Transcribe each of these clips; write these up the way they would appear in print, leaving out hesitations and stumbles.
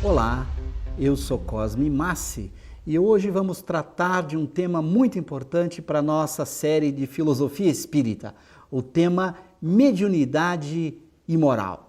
Olá, eu sou Cosme Massi e hoje vamos tratar de um tema muito importante para a nossa série de filosofia espírita, o tema mediunidade e moral.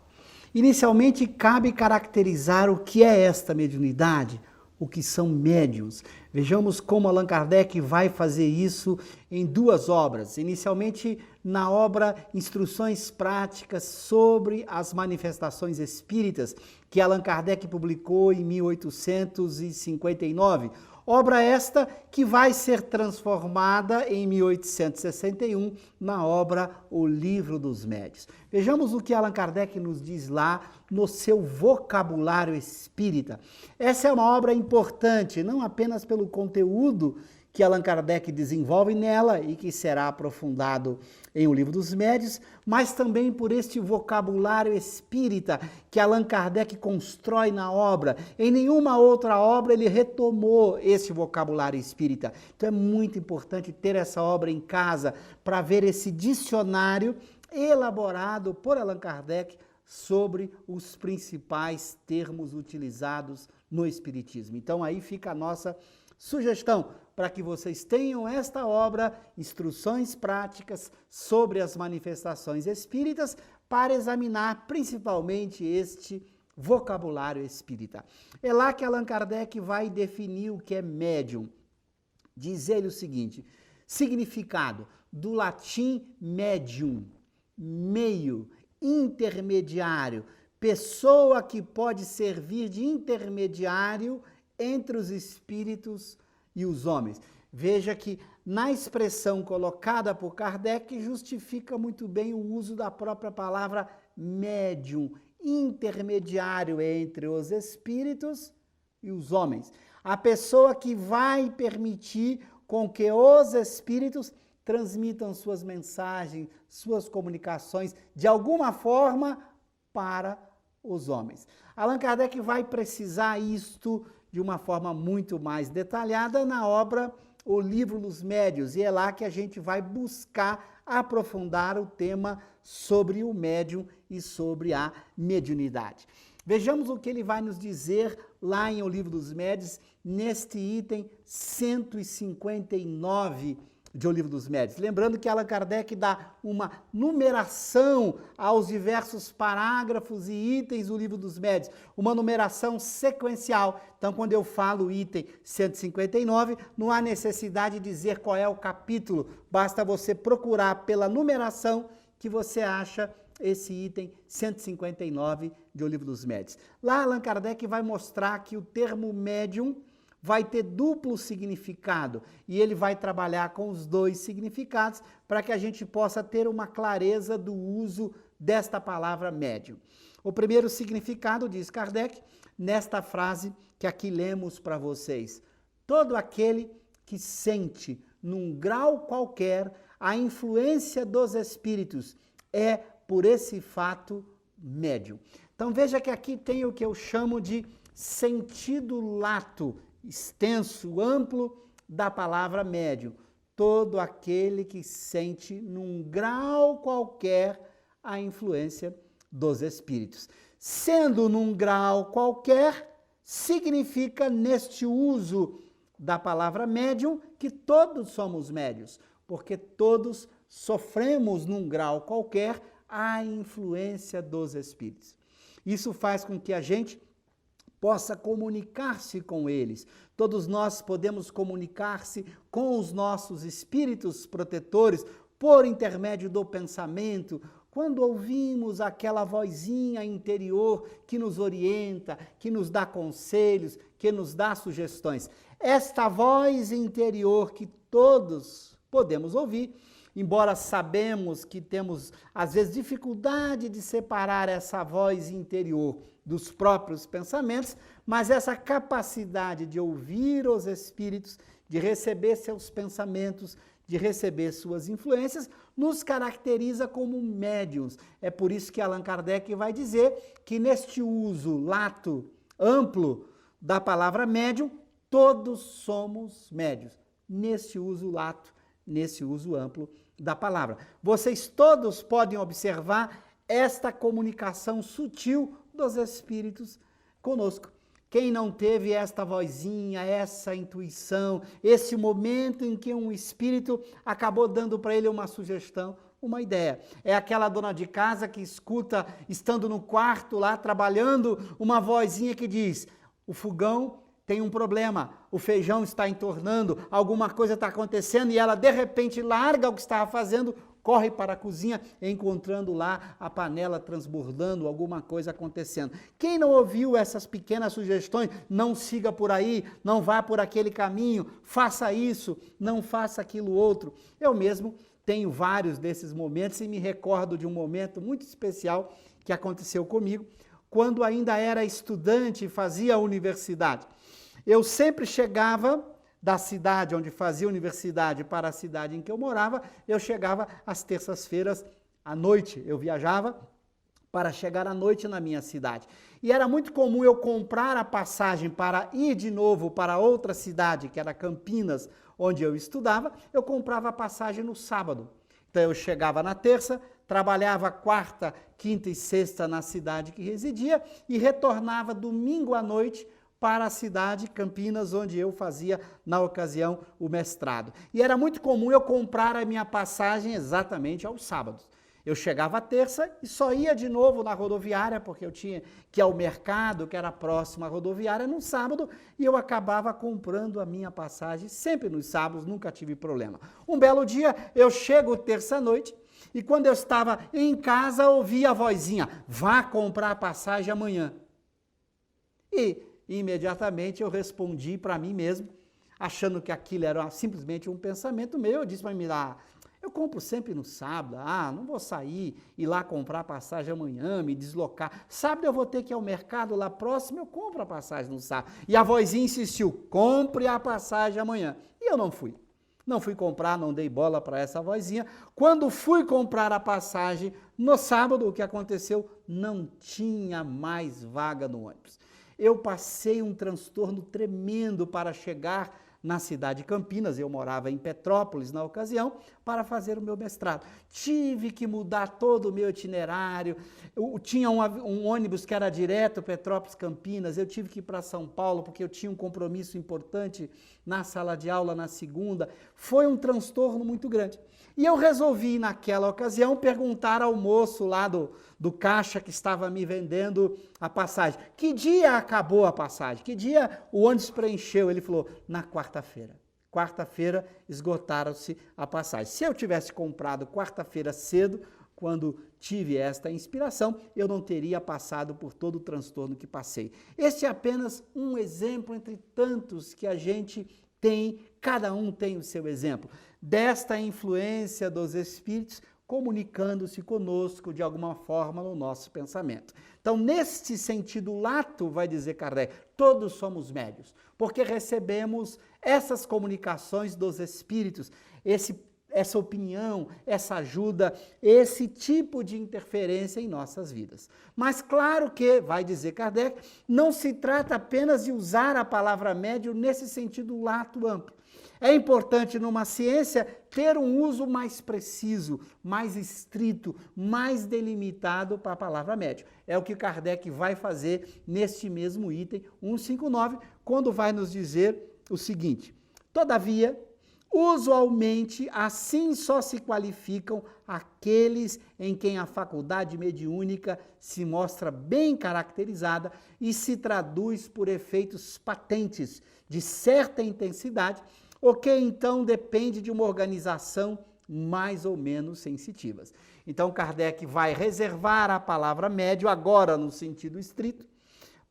Inicialmente, cabe caracterizar o que é esta mediunidade, o que são médiuns. Vejamos como Allan Kardec vai fazer isso em duas obras. Inicialmente, na obra Instruções Práticas sobre as Manifestações Espíritas, que Allan Kardec publicou em 1859. Obra esta que vai ser transformada em 1861 na obra O Livro dos Médiuns. Vejamos o que Allan Kardec nos diz lá no seu vocabulário espírita. Essa é uma obra importante, não apenas pelo conteúdo que Allan Kardec desenvolve nela e que será aprofundado em O Livro dos Médiuns, mas também por este vocabulário espírita que Allan Kardec constrói na obra. Em nenhuma outra obra ele retomou esse vocabulário espírita. Então é muito importante ter essa obra em casa para ver esse dicionário elaborado por Allan Kardec sobre os principais termos utilizados no Espiritismo. Então aí fica a nossa sugestão para que vocês tenham esta obra, Instruções Práticas sobre as Manifestações Espíritas, para examinar principalmente este vocabulário espírita. É lá que Allan Kardec vai definir o que é médium. Diz ele o seguinte: significado do latim medium, meio, intermediário, pessoa que pode servir de intermediário entre os espíritos e os homens. Veja que na expressão colocada por Kardec justifica muito bem o uso da própria palavra médium, intermediário entre os espíritos e os homens. A pessoa que vai permitir com que os espíritos transmitam suas mensagens, suas comunicações, de alguma forma, para os homens. Allan Kardec vai precisar isto de uma forma muito mais detalhada na obra O Livro dos Médiuns, e é lá que a gente vai buscar aprofundar o tema sobre o médium e sobre a mediunidade. Vejamos o que ele vai nos dizer lá em O Livro dos Médiuns, neste item 159 de O Livro dos Médiuns. Lembrando que Allan Kardec dá uma numeração aos diversos parágrafos e itens do Livro dos Médiuns, uma numeração sequencial. Então, quando eu falo item 159, não há necessidade de dizer qual é o capítulo, basta você procurar pela numeração que você acha esse item 159 de O Livro dos Médiuns. Lá, Allan Kardec vai mostrar que o termo médium vai ter duplo significado e ele vai trabalhar com os dois significados para que a gente possa ter uma clareza do uso desta palavra médium. O primeiro significado, diz Kardec, nesta frase que aqui lemos para vocês: todo aquele que sente num grau qualquer a influência dos espíritos é, por esse fato, médium. Então veja que aqui tem o que eu chamo de sentido lato, extenso, amplo da palavra médium. Todo aquele que sente num grau qualquer a influência dos espíritos. Sendo num grau qualquer, significa neste uso da palavra médium que todos somos médiuns, porque todos sofremos num grau qualquer a influência dos espíritos. Isso faz com que a gente possa comunicar-se com eles. Todos nós podemos comunicar-se com os nossos espíritos protetores por intermédio do pensamento, quando ouvimos aquela vozinha interior que nos orienta, que nos dá conselhos, que nos dá sugestões. Esta voz interior que todos podemos ouvir, embora sabemos que temos, às vezes, dificuldade de separar essa voz interior dos próprios pensamentos, mas essa capacidade de ouvir os espíritos, de receber seus pensamentos, de receber suas influências, nos caracteriza como médiuns. É por isso que Allan Kardec vai dizer que neste uso lato, amplo da palavra médium, todos somos médiuns. Neste uso lato, nesse uso amplo da palavra. Vocês todos podem observar esta comunicação sutil dos espíritos conosco. Quem não teve esta vozinha, essa intuição, esse momento em que um espírito acabou dando para ele uma sugestão, uma ideia. É aquela dona de casa que escuta, estando no quarto lá trabalhando, uma vozinha que diz: o fogão tem um problema, o feijão está entornando, alguma coisa está acontecendo, e ela de repente larga o que estava fazendo, corre para a cozinha, encontrando lá a panela transbordando, alguma coisa acontecendo. Quem não ouviu essas pequenas sugestões, não siga por aí, não vá por aquele caminho, faça isso, não faça aquilo outro. Eu mesmo tenho vários desses momentos e me recordo de um momento muito especial que aconteceu comigo, quando ainda era estudante e fazia a universidade. Eu sempre chegava da cidade onde fazia universidade para a cidade em que eu morava, eu chegava às terças-feiras à noite, eu viajava para chegar à noite na minha cidade. E era muito comum eu comprar a passagem para ir de novo para outra cidade, que era Campinas, onde eu estudava, eu comprava a passagem no sábado. Então eu chegava na terça, trabalhava quarta, quinta e sexta na cidade que residia e retornava domingo à noite para a cidade, Campinas, onde eu fazia, na ocasião, o mestrado. E era muito comum eu comprar a minha passagem exatamente aos sábados. Eu chegava à terça e só ia de novo na rodoviária, porque eu tinha que ir ao mercado, que era próximo à rodoviária, no sábado, e eu acabava comprando a minha passagem, sempre nos sábados, nunca tive problema. Um belo dia, eu chego terça-noite, e quando eu estava em casa, ouvi a vozinha: vá comprar a passagem amanhã. E imediatamente eu respondi para mim mesmo, achando que aquilo era simplesmente um pensamento meu. Eu disse para mim: eu compro sempre no sábado, não vou sair, ir lá comprar passagem amanhã, me deslocar. Sábado eu vou ter que ir ao mercado lá próximo, eu compro a passagem no sábado. E a vozinha insistiu: compre a passagem amanhã. E eu não fui. Não fui comprar, não dei bola para essa vozinha. Quando fui comprar a passagem no sábado, o que aconteceu? Não tinha mais vaga no ônibus. Eu passei um transtorno tremendo para chegar na cidade de Campinas, eu morava em Petrópolis na ocasião, para fazer o meu mestrado. Tive que mudar todo o meu itinerário, tinha um ônibus que era direto Petrópolis-Campinas, eu tive que ir para São Paulo porque eu tinha um compromisso importante na sala de aula na segunda. Foi um transtorno muito grande. E eu resolvi, naquela ocasião, perguntar ao moço lá do caixa que estava me vendendo a passagem: que dia acabou a passagem? Que dia o ônibus preencheu? Ele falou: na quarta-feira. Quarta-feira esgotaram-se a passagem. Se eu tivesse comprado quarta-feira cedo, quando tive esta inspiração, eu não teria passado por todo o transtorno que passei. Este é apenas um exemplo entre tantos que a gente tem, cada um tem o seu exemplo, desta influência dos espíritos comunicando-se conosco de alguma forma no nosso pensamento. Então, neste sentido lato, vai dizer Kardec, todos somos médios, porque recebemos essas comunicações dos espíritos, essa opinião, essa ajuda, esse tipo de interferência em nossas vidas. Mas claro que, vai dizer Kardec, não se trata apenas de usar a palavra médium nesse sentido lato amplo. É importante numa ciência ter um uso mais preciso, mais estrito, mais delimitado para a palavra médium. É o que Kardec vai fazer neste mesmo item 159, quando vai nos dizer o seguinte: todavia, usualmente, assim só se qualificam aqueles em quem a faculdade mediúnica se mostra bem caracterizada e se traduz por efeitos patentes de certa intensidade, o que então depende de uma organização mais ou menos sensitivas. Então, Kardec vai reservar a palavra médium, agora no sentido estrito,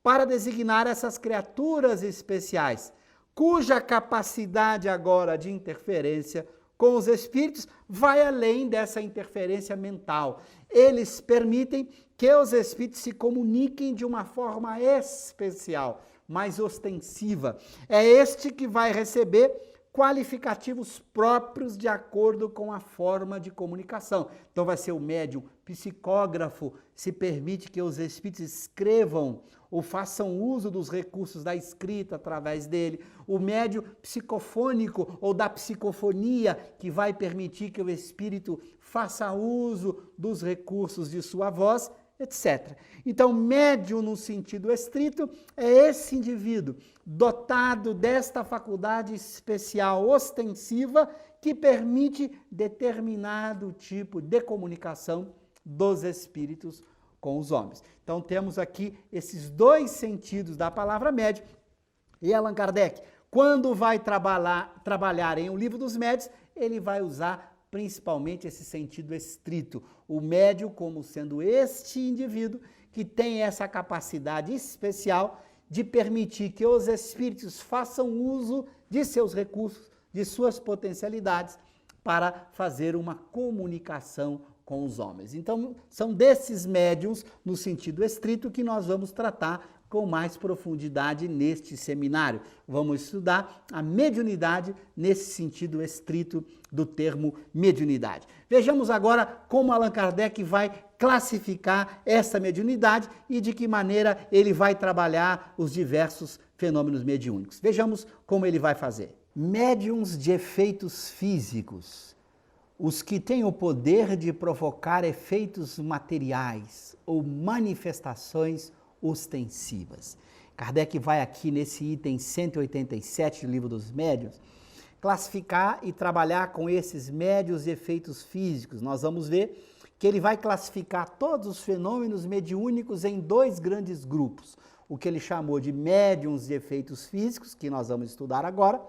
para designar essas criaturas especiais, cuja capacidade agora de interferência com os espíritos vai além dessa interferência mental. Eles permitem que os espíritos se comuniquem de uma forma especial, mais ostensiva. É este que vai receber qualificativos próprios de acordo com a forma de comunicação. Então vai ser o médium psicógrafo, se permite que os espíritos escrevam ou façam uso dos recursos da escrita através dele, o médio psicofônico ou da psicofonia, que vai permitir que o espírito faça uso dos recursos de sua voz, etc. Então, médium no sentido estrito é esse indivíduo dotado desta faculdade especial ostensiva que permite determinado tipo de comunicação dos espíritos com os homens. Então, temos aqui esses dois sentidos da palavra médium. E Allan Kardec, quando vai trabalhar em O Livro dos Médiuns, ele vai usar principalmente esse sentido estrito. O médium como sendo este indivíduo que tem essa capacidade especial de permitir que os espíritos façam uso de seus recursos, de suas potencialidades, para fazer uma comunicação com os homens. Então, são desses médiuns, no sentido estrito, que nós vamos tratar com mais profundidade neste seminário. Vamos estudar a mediunidade nesse sentido estrito do termo mediunidade. Vejamos agora como Allan Kardec vai classificar essa mediunidade e de que maneira ele vai trabalhar os diversos fenômenos mediúnicos. Vejamos como ele vai fazer. Médiuns de efeitos físicos, os que têm o poder de provocar efeitos materiais ou manifestações ostensivas. Kardec vai aqui nesse item 187 do Livro dos Médiuns classificar e trabalhar com esses médiuns de efeitos físicos. Nós vamos ver que ele vai classificar todos os fenômenos mediúnicos em dois grandes grupos. O que ele chamou de médiuns de efeitos físicos, que nós vamos estudar agora,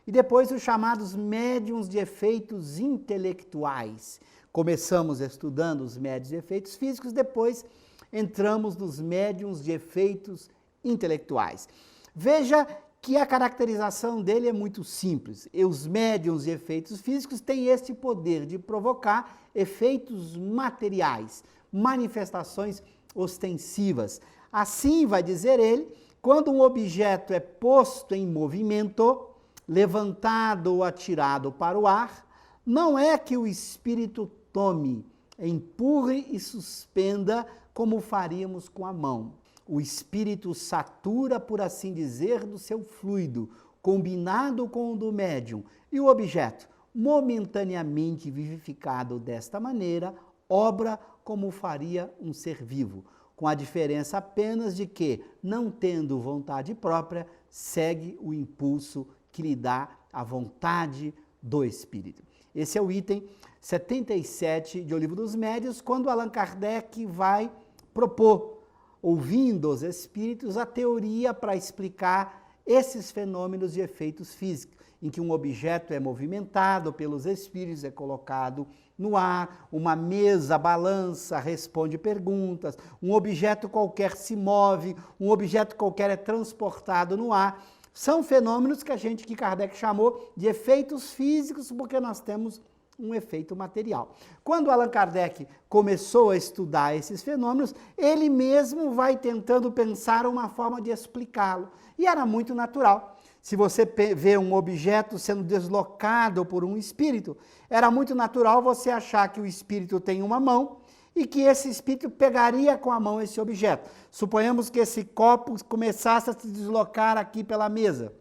e depois os chamados médiuns de efeitos intelectuais. Começamos estudando os médiuns de efeitos físicos, depois entramos nos médiuns de efeitos intelectuais. Veja que a caracterização dele é muito simples. E os médiuns de efeitos físicos têm este poder de provocar efeitos materiais, manifestações ostensivas. Assim, vai dizer ele, quando um objeto é posto em movimento, levantado ou atirado para o ar, não é que o espírito tome, empurre e suspenda como faríamos com a mão. O espírito satura, por assim dizer, do seu fluido, combinado com o do médium, e o objeto, momentaneamente vivificado desta maneira, obra como faria um ser vivo, com a diferença apenas de que, não tendo vontade própria, segue o impulso que lhe dá a vontade do espírito. Esse é o item 77 de O Livro dos Médiuns, quando Allan Kardec vai propor, ouvindo os espíritos, a teoria para explicar esses fenômenos de efeitos físicos, em que um objeto é movimentado pelos espíritos, é colocado no ar, uma mesa balança, responde perguntas, um objeto qualquer se move, um objeto qualquer é transportado no ar. São fenômenos que Kardec chamou de efeitos físicos, porque nós temos um efeito material. Quando Allan Kardec começou a estudar esses fenômenos, ele mesmo vai tentando pensar uma forma de explicá-lo. E era muito natural. Se você vê um objeto sendo deslocado por um espírito, era muito natural você achar que o espírito tem uma mão e que esse espírito pegaria com a mão esse objeto. Suponhamos que esse copo começasse a se deslocar aqui pela mesa.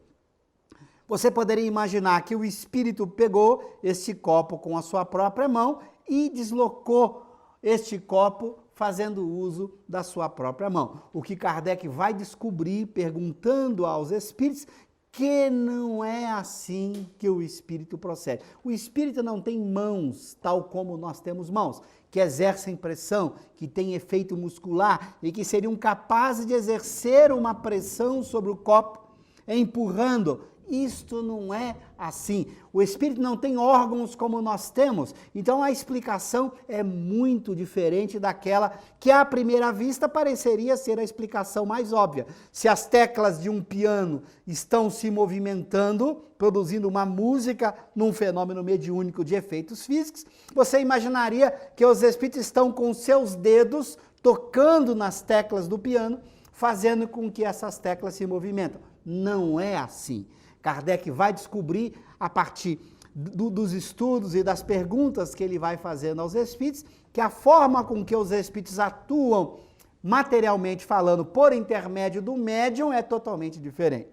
Você poderia imaginar que o espírito pegou este copo com a sua própria mão e deslocou este copo fazendo uso da sua própria mão. O que Kardec vai descobrir perguntando aos espíritos que não é assim que o espírito procede. O espírito não tem mãos, tal como nós temos mãos, que exercem pressão, que têm efeito muscular e que seriam capazes de exercer uma pressão sobre o copo, empurrando. Isto não é assim. O espírito não tem órgãos como nós temos. Então a explicação é muito diferente daquela que à primeira vista pareceria ser a explicação mais óbvia. Se as teclas de um piano estão se movimentando, produzindo uma música num fenômeno mediúnico de efeitos físicos, você imaginaria que os espíritos estão com seus dedos tocando nas teclas do piano, fazendo com que essas teclas se movimentem. Não é assim. Kardec vai descobrir, a partir dos estudos e das perguntas que ele vai fazendo aos espíritos, que a forma com que os espíritos atuam materialmente falando, por intermédio do médium, é totalmente diferente.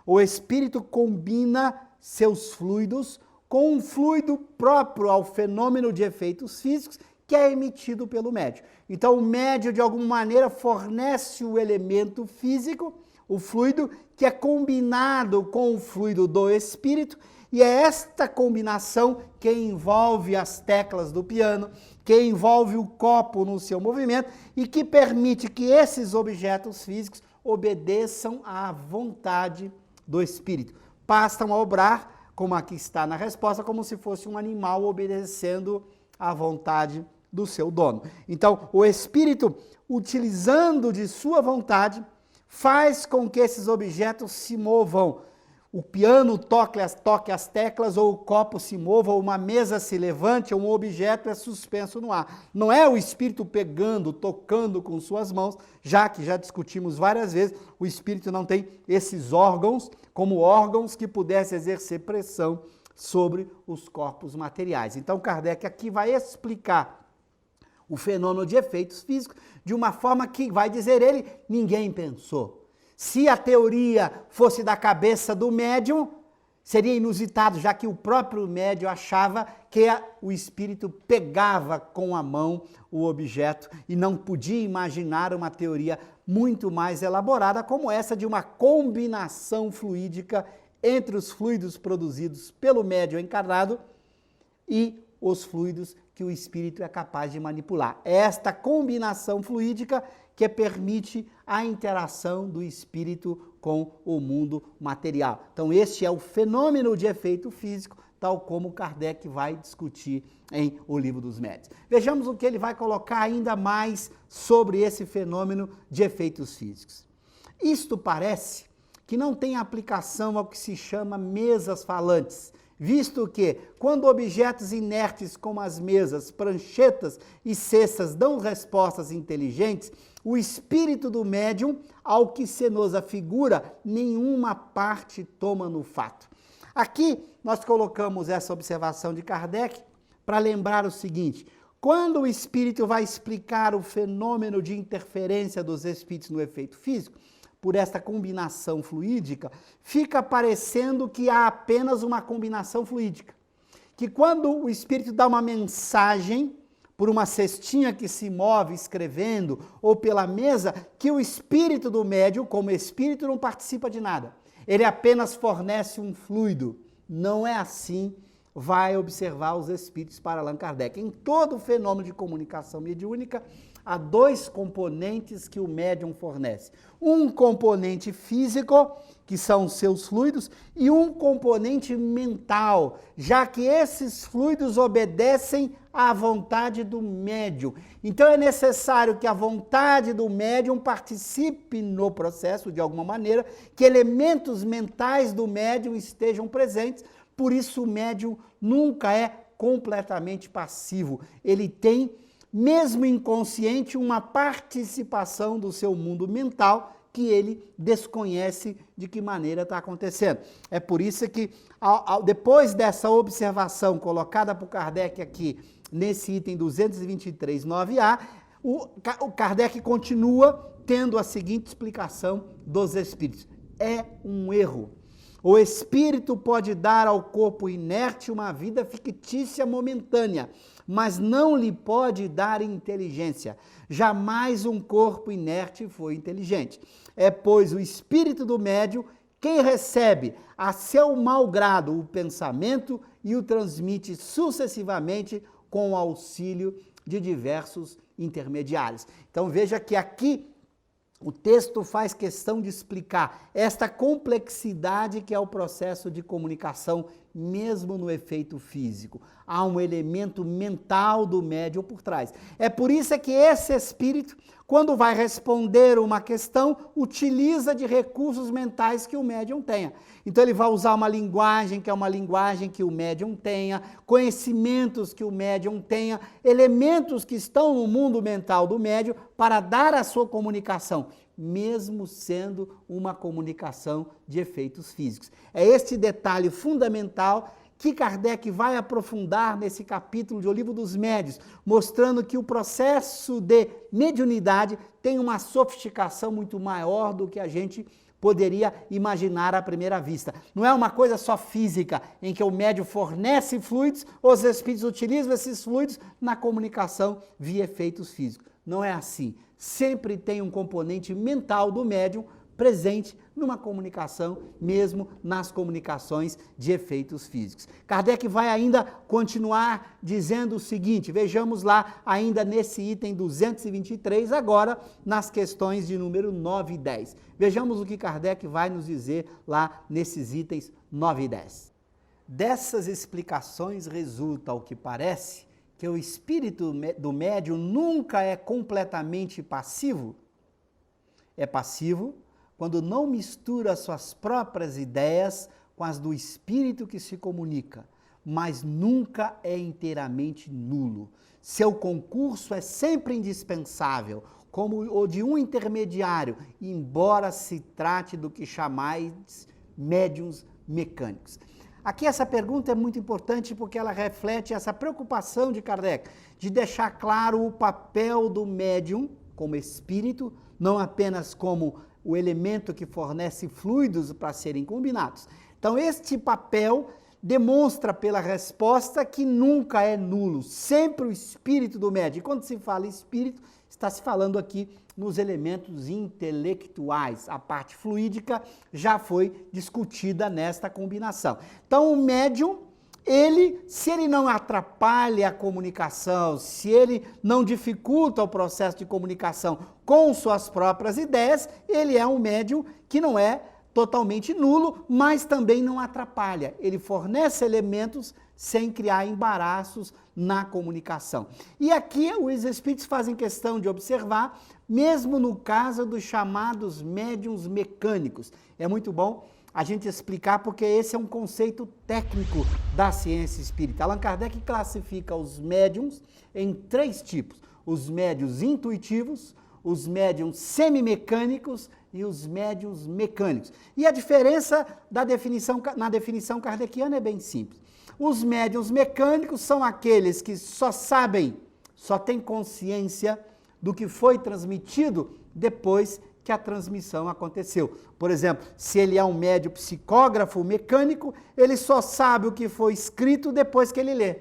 O espírito combina seus fluidos com um fluido próprio ao fenômeno de efeitos físicos que é emitido pelo médium. Então, o médium, de alguma maneira, fornece o elemento físico, o fluido, que é combinado com o fluido do espírito, e é esta combinação que envolve as teclas do piano, que envolve o copo no seu movimento e que permite que esses objetos físicos obedeçam à vontade do espírito. Passam a obrar, como aqui está na resposta, como se fosse um animal obedecendo à vontade do seu dono. Então, o espírito, utilizando de sua vontade, faz com que esses objetos se movam. O piano toque as teclas, ou o copo se mova, ou uma mesa se levante, ou um objeto é suspenso no ar. Não é o espírito pegando, tocando com suas mãos, já que já discutimos várias vezes, o espírito não tem esses órgãos como órgãos que pudessem exercer pressão sobre os corpos materiais. Então, Kardec aqui vai explicar o fenômeno de efeitos físicos de uma forma que, vai dizer ele, ninguém pensou. Se a teoria fosse da cabeça do médium, seria inusitado, já que o próprio médium achava que o espírito pegava com a mão o objeto e não podia imaginar uma teoria muito mais elaborada como essa de uma combinação fluídica entre os fluidos produzidos pelo médium encarnado e os fluidos que o espírito é capaz de manipular. É esta combinação fluídica que permite a interação do espírito com o mundo material. Então, este é o fenômeno de efeito físico, tal como Kardec vai discutir em O Livro dos Médiuns. Vejamos o que ele vai colocar ainda mais sobre esse fenômeno de efeitos físicos. Isto parece que não tem aplicação ao que se chama mesas falantes, visto que, quando objetos inertes como as mesas, pranchetas e cestas dão respostas inteligentes, o espírito do médium, ao que se nos afigura, nenhuma parte toma no fato. Aqui nós colocamos essa observação de Kardec para lembrar o seguinte: quando o espírito vai explicar o fenômeno de interferência dos espíritos no efeito físico, por esta combinação fluídica, fica parecendo que há apenas uma combinação fluídica. Que quando o espírito dá uma mensagem, por uma cestinha que se move escrevendo, ou pela mesa, que o espírito do médium, como espírito, não participa de nada. Ele apenas fornece um fluido. Não é assim, vai observar os espíritos para Allan Kardec. Em todo o fenômeno de comunicação mediúnica, há dois componentes que o médium fornece. Um componente físico, que são os seus fluidos, e um componente mental, já que esses fluidos obedecem à vontade do médium. Então é necessário que a vontade do médium participe no processo, de alguma maneira, que elementos mentais do médium estejam presentes, por isso o médium nunca é completamente passivo. Ele tem, mesmo inconsciente, uma participação do seu mundo mental que ele desconhece de que maneira está acontecendo. É por isso que, depois dessa observação colocada por Kardec aqui, nesse item 223, 9A, o Kardec continua tendo a seguinte explicação dos espíritos. É um erro. O espírito pode dar ao corpo inerte uma vida fictícia momentânea, mas não lhe pode dar inteligência. Jamais um corpo inerte foi inteligente. É, pois, o espírito do médium quem recebe a seu malgrado o pensamento e o transmite sucessivamente com o auxílio de diversos intermediários. Então veja que aqui o texto faz questão de explicar esta complexidade que é o processo de comunicação, mesmo no efeito físico. Há um elemento mental do médium por trás. É por isso que esse espírito, quando vai responder uma questão, utiliza de recursos mentais que o médium tenha. Então ele vai usar uma linguagem que é uma linguagem que o médium tenha, conhecimentos que o médium tenha, elementos que estão no mundo mental do médium para dar a sua comunicação, mesmo sendo uma comunicação de efeitos físicos. É este detalhe fundamental que Kardec vai aprofundar nesse capítulo de O Livro dos Médiuns, mostrando que o processo de mediunidade tem uma sofisticação muito maior do que a gente poderia imaginar à primeira vista. Não é uma coisa só física, em que o médium fornece fluidos, os espíritos utilizam esses fluidos na comunicação via efeitos físicos. Não é assim. Sempre tem um componente mental do médium presente numa comunicação, mesmo nas comunicações de efeitos físicos. Kardec vai ainda continuar dizendo o seguinte, vejamos lá ainda nesse item 223, agora nas questões de número 9 e 10. Vejamos o que Kardec vai nos dizer lá nesses itens 9 e 10. Dessas explicações resulta, ao que parece, que o espírito do médium nunca é completamente passivo. É passivo quando não mistura suas próprias ideias com as do espírito que se comunica, mas nunca é inteiramente nulo. Seu concurso é sempre indispensável, como o de um intermediário, embora se trate do que chamais médiuns mecânicos. Aqui essa pergunta é muito importante porque ela reflete essa preocupação de Kardec, de deixar claro o papel do médium como espírito, não apenas como o elemento que fornece fluidos para serem combinados. Então, este papel demonstra pela resposta que nunca é nulo, sempre o espírito do médium. E quando se fala espírito, está se falando aqui nos elementos intelectuais. A parte fluídica já foi discutida nesta combinação. Então, o médium, se ele não atrapalha a comunicação, se ele não dificulta o processo de comunicação com suas próprias ideias, ele é um médium que não é totalmente nulo, mas também não atrapalha. Ele fornece elementos sem criar embaraços na comunicação. E aqui os espíritos fazem questão de observar, mesmo no caso dos chamados médiuns mecânicos. É muito bom a gente explicar, porque esse é um conceito técnico da ciência espírita. Allan Kardec classifica os médiuns em 3 tipos: os médiuns intuitivos, os médiuns semimecânicos e os médiuns mecânicos. E a diferença na definição kardeciana é bem simples. Os médiuns mecânicos são aqueles que só têm consciência do que foi transmitido depois que a transmissão aconteceu. Por exemplo, se ele é um médium psicógrafo mecânico, ele só sabe o que foi escrito depois que ele lê.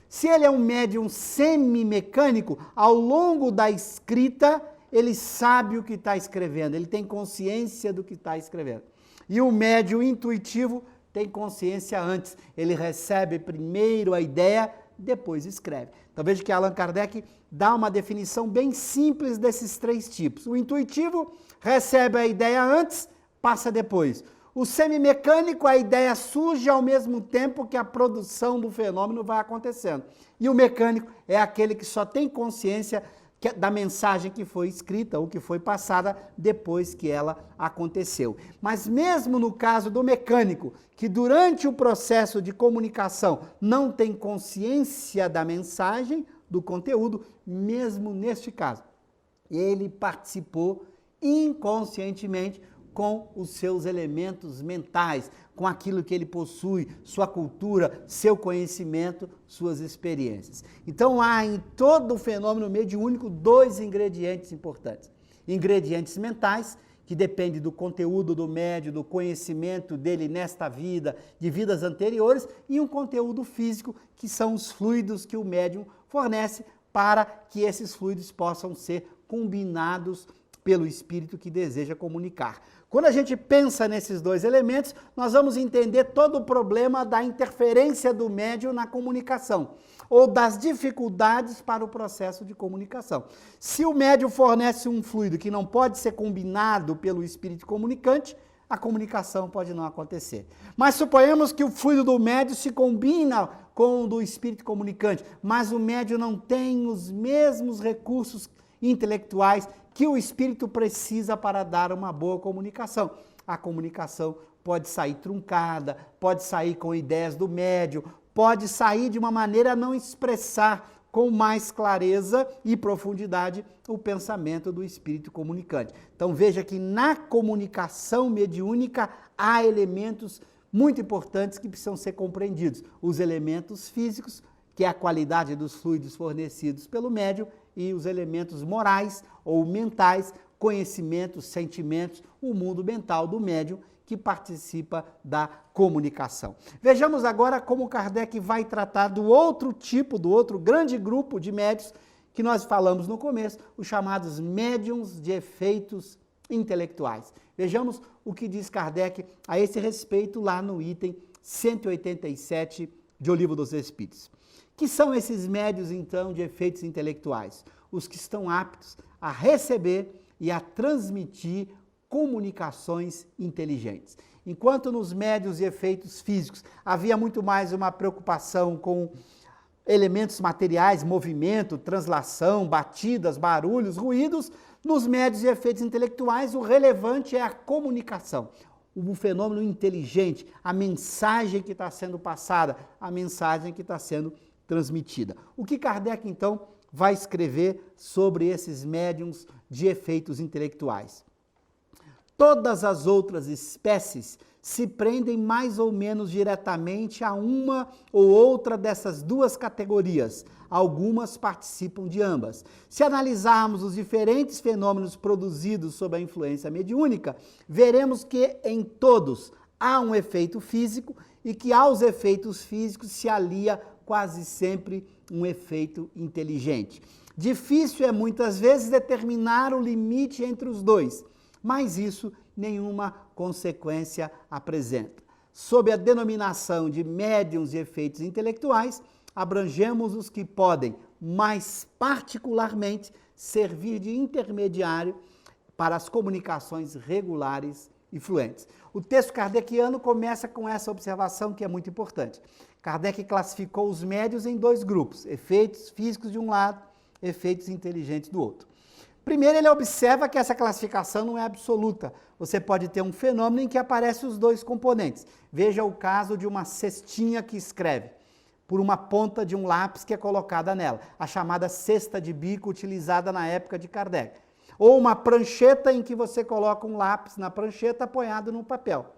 Se ele é um médium semimecânico, ao longo da escrita, ele sabe o que está escrevendo, ele tem consciência do que está escrevendo. E o médium intuitivo tem consciência antes, ele recebe primeiro a ideia, depois escreve. Então veja que Allan Kardec dá uma definição bem simples desses 3 tipos. O intuitivo recebe a ideia antes, passa depois. O semimecânico, a ideia surge ao mesmo tempo que a produção do fenômeno vai acontecendo. E o mecânico é aquele que só tem consciência da mensagem que foi escrita ou que foi passada depois que ela aconteceu. Mas mesmo no caso do mecânico, que durante o processo de comunicação não tem consciência da mensagem, do conteúdo, mesmo neste caso, ele participou inconscientemente com os seus elementos mentais, com aquilo que ele possui, sua cultura, seu conhecimento, suas experiências. Então há em todo o fenômeno mediúnico 2 ingredientes importantes. Ingredientes mentais, que dependem do conteúdo do médium, do conhecimento dele nesta vida, de vidas anteriores, e um conteúdo físico, que são os fluidos que o médium fornece para que esses fluidos possam ser combinados pelo espírito que deseja comunicar. Quando a gente pensa nesses 2 elementos, nós vamos entender todo o problema da interferência do médium na comunicação, ou das dificuldades para o processo de comunicação. Se o médium fornece um fluido que não pode ser combinado pelo espírito comunicante, a comunicação pode não acontecer. Mas suponhamos que o fluido do médium se combina com o do espírito comunicante, mas o médium não tem os mesmos recursos intelectuais que o espírito precisa para dar uma boa comunicação. A comunicação pode sair truncada, pode sair com ideias do médium, pode sair de uma maneira a não expressar com mais clareza e profundidade o pensamento do espírito comunicante. Então veja que na comunicação mediúnica há elementos muito importantes que precisam ser compreendidos. Os elementos físicos, que é a qualidade dos fluidos fornecidos pelo médium, e os elementos morais ou mentais, conhecimentos, sentimentos, o mundo mental do médium que participa da comunicação. Vejamos agora como Kardec vai tratar do outro grande grupo de médiuns que nós falamos no começo, os chamados médiuns de efeitos intelectuais. Vejamos o que diz Kardec a esse respeito lá no item 187 de O Livro dos Espíritos. Que são esses médiuns, então, de efeitos intelectuais? Os que estão aptos a receber e a transmitir comunicações inteligentes. Enquanto nos médiuns de efeitos físicos havia muito mais uma preocupação com elementos materiais, movimento, translação, batidas, barulhos, ruídos, nos médiuns de efeitos intelectuais o relevante é a comunicação. O fenômeno inteligente, a mensagem que está sendo passada, a mensagem que está sendo transmitida. O que Kardec, então, vai escrever sobre esses médiuns de efeitos intelectuais? Todas as outras espécies se prendem mais ou menos diretamente a uma ou outra dessas duas categorias. Algumas participam de ambas. Se analisarmos os diferentes fenômenos produzidos sob a influência mediúnica, veremos que em todos há um efeito físico e que aos efeitos físicos se alia quase sempre um efeito inteligente. Difícil é muitas vezes determinar o limite entre os dois, mas isso nenhuma consequência apresenta. Sob a denominação de médiuns de efeitos intelectuais, abrangemos os que podem, mais particularmente, servir de intermediário para as comunicações regulares e fluentes. O texto kardeciano começa com essa observação que é muito importante. Kardec classificou os médiuns em dois grupos, efeitos físicos de um lado, efeitos inteligentes do outro. Primeiro, ele observa que essa classificação não é absoluta. Você pode ter um fenômeno em que aparecem os dois componentes. Veja o caso de uma cestinha que escreve, por uma ponta de um lápis que é colocada nela, a chamada cesta de bico utilizada na época de Kardec. Ou uma prancheta em que você coloca um lápis na prancheta apoiado no papel.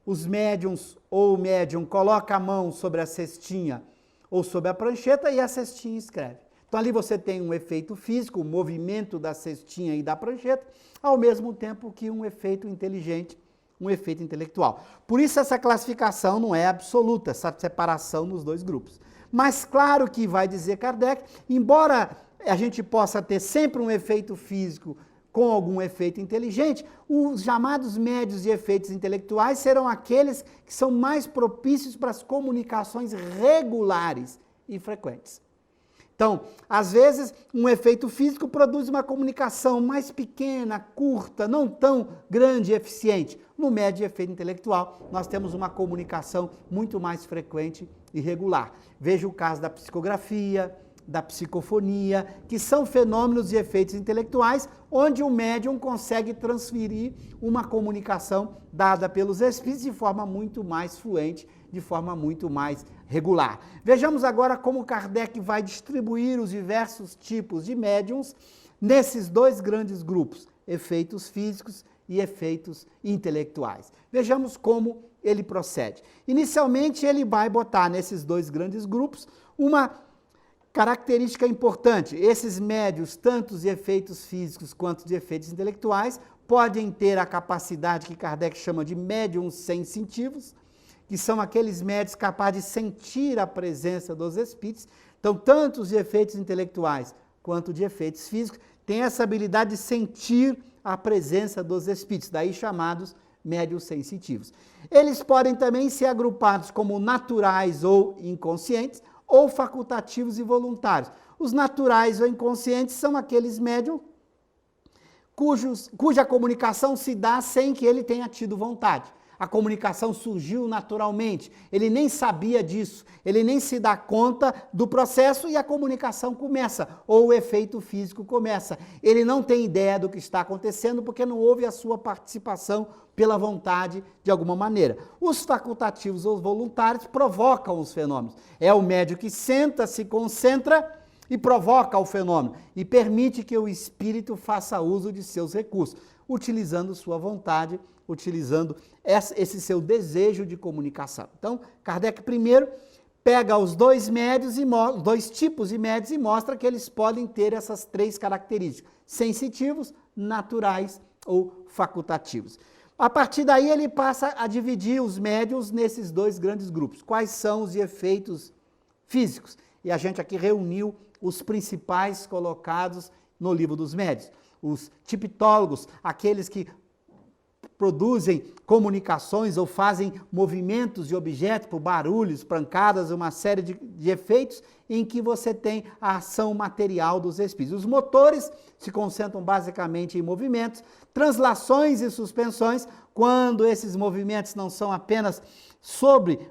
Os médiuns ou o médium coloca a mão sobre a cestinha ou sobre a prancheta e a cestinha escreve. Então ali você tem um efeito físico, o movimento da cestinha e da prancheta, ao mesmo tempo que um efeito inteligente, um efeito intelectual. Por isso essa classificação não é absoluta, essa separação nos dois grupos. Mas claro que vai dizer Kardec, embora a gente possa ter sempre um efeito físico com algum efeito inteligente, os chamados médios de efeitos intelectuais serão aqueles que são mais propícios para as comunicações regulares e frequentes. Então, às vezes, um efeito físico produz uma comunicação mais pequena, curta, não tão grande e eficiente. No médio de efeito intelectual, nós temos uma comunicação muito mais frequente e regular. Veja o caso da psicografia, da psicofonia, que são fenômenos de efeitos intelectuais, onde o médium consegue transferir uma comunicação dada pelos espíritos de forma muito mais fluente, de forma muito mais regular. Vejamos agora como Kardec vai distribuir os diversos tipos de médiums nesses dois grandes grupos, efeitos físicos e efeitos intelectuais. Vejamos como ele procede. Inicialmente, ele vai botar nesses dois grandes grupos uma característica importante. Esses médios, tanto de efeitos físicos quanto de efeitos intelectuais, podem ter a capacidade que Kardec chama de médiums sensitivos, que são aqueles médios capazes de sentir a presença dos espíritos. Então, tanto os de efeitos intelectuais quanto de efeitos físicos têm essa habilidade de sentir a presença dos espíritos, daí chamados médios sensitivos. Eles podem também ser agrupados como naturais ou inconscientes, ou facultativos e voluntários. Os naturais ou inconscientes são aqueles médiums cuja comunicação se dá sem que ele tenha tido vontade. A comunicação surgiu naturalmente, ele nem sabia disso, ele nem se dá conta do processo e a comunicação começa, ou o efeito físico começa. Ele não tem ideia do que está acontecendo porque não houve a sua participação pela vontade de alguma maneira. Os facultativos ou voluntários provocam os fenômenos. É o médium que senta, se concentra e provoca o fenômeno e permite que o espírito faça uso de seus recursos, utilizando sua vontade utilizando esse seu desejo de comunicação. Então, Kardec primeiro pega os dois tipos de médios e mostra que eles podem ter essas três características: sensitivos, naturais ou facultativos. A partir daí ele passa a dividir os médiuns nesses dois grandes grupos. Quais são os efeitos físicos? E a gente aqui reuniu os principais colocados no Livro dos Médiuns. Os tipitólogos, aqueles que produzem comunicações ou fazem movimentos de objetos por barulhos, pancadas, uma série de efeitos em que você tem a ação material dos espíritos. Os motores se concentram basicamente em movimentos, translações e suspensões, quando esses movimentos não são apenas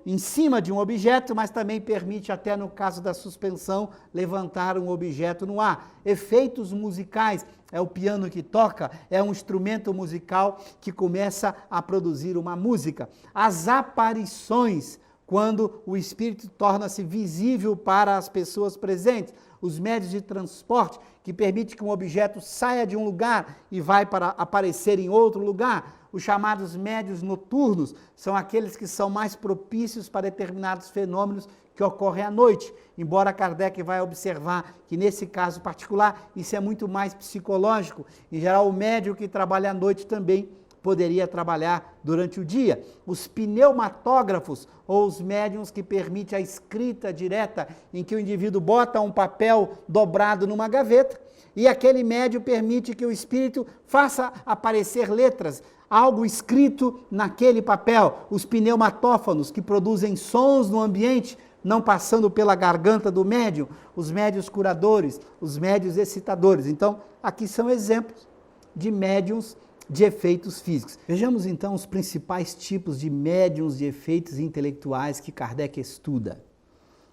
em cima de um objeto, mas também permite, até no caso da suspensão, levantar um objeto no ar. Efeitos musicais, é o piano que toca, é um instrumento musical que começa a produzir uma música. As aparições, quando o espírito torna-se visível para as pessoas presentes. Os médios de transporte, que permite que um objeto saia de um lugar e vai para aparecer em outro lugar. Os chamados médios noturnos são aqueles que são mais propícios para determinados fenômenos que ocorrem à noite. Embora Kardec vai observar que, nesse caso particular, isso é muito mais psicológico. Em geral, o médium que trabalha à noite também poderia trabalhar durante o dia. Os pneumatógrafos, ou os médiums que permitem a escrita direta, em que o indivíduo bota um papel dobrado numa gaveta, e aquele médium permite que o espírito faça aparecer letras, algo escrito naquele papel. Os pneumatófonos, que produzem sons no ambiente, não passando pela garganta do médium. Os médiuns curadores, os médiuns excitadores. Então, aqui são exemplos de médiuns de efeitos físicos. Vejamos então os principais tipos de médiuns de efeitos intelectuais que Kardec estuda.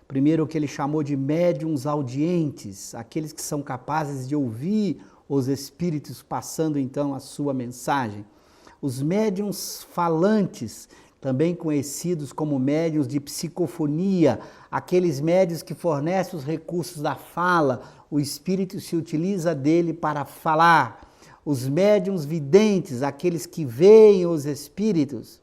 Primeiro, o que ele chamou de médiuns audientes, aqueles que são capazes de ouvir os espíritos passando então a sua mensagem. Os médiuns falantes, também conhecidos como médiuns de psicofonia, aqueles médiuns que fornecem os recursos da fala, o espírito se utiliza dele para falar. Os médiuns videntes, aqueles que veem os espíritos.